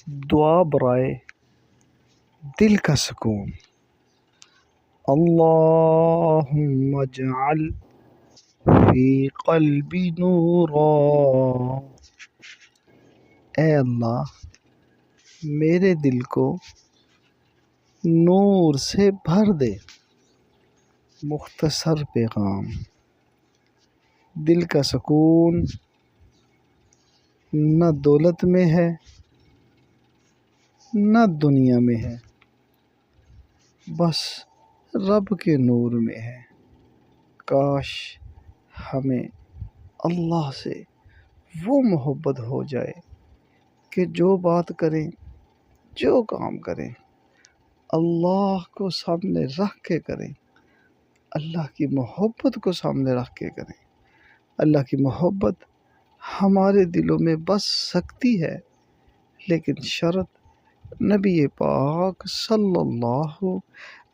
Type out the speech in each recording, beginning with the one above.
دعا برائے دل کا سکون۔ اللہم اجعل فی قلبی نورا، اے اللہ میرے دل کو نور سے بھر دے۔ مختصر پیغام، دل کا سکون نہ دولت میں ہے نہ دنیا میں ہے، بس رب کے نور میں ہے۔ کاش ہمیں اللہ سے وہ محبت ہو جائے کہ جو بات کریں، جو کام کریں، اللہ کو سامنے رکھ کے کریں، اللہ کی محبت کو سامنے رکھ کے کریں۔ اللہ کی محبت ہمارے دلوں میں بس سکتی ہے، لیکن شرط نبی پاک صلی اللہ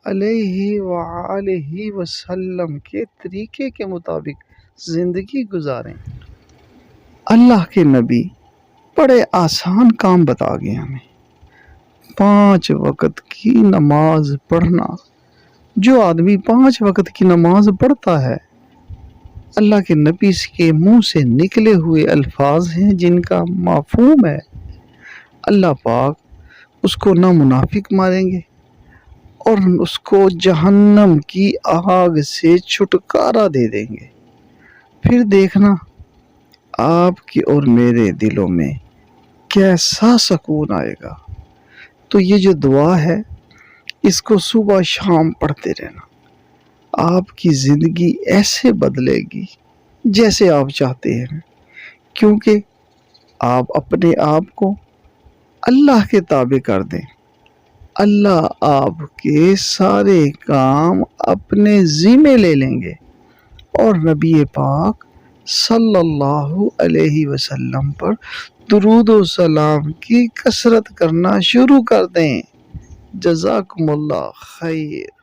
علیہ وآلہ وسلم کے طریقے کے مطابق زندگی گزاریں۔ اللہ کے نبی بڑے آسان کام بتا گئے ہمیں۔ 5 وقت کی نماز پڑھنا، جو آدمی 5 وقت کی نماز پڑھتا ہے، اللہ کے نبی کے منہ سے نکلے ہوئے الفاظ ہیں جن کا مفہوم ہے اللہ پاک اس کو نہ منافق ماریں گے اور اس کو جہنم کی آگ سے چھٹکارا دے دیں گے۔ پھر دیکھنا آپ کے اور میرے دلوں میں کیسا سکون آئے گا۔ تو یہ جو دعا ہے، اس کو صبح شام پڑھتے رہنا۔ آپ کی زندگی ایسے بدلے گی جیسے آپ چاہتے ہیں، کیونکہ آپ اپنے آپ کو اللہ کے تابع کر دیں۔ اللہ آپ کے سارے کام اپنے ذمے لے لیں گے، اور نبی پاک صلی اللہ علیہ وسلم پر درود و سلام کی کثرت کرنا شروع کر دیں۔ جزاکم اللہ خیر۔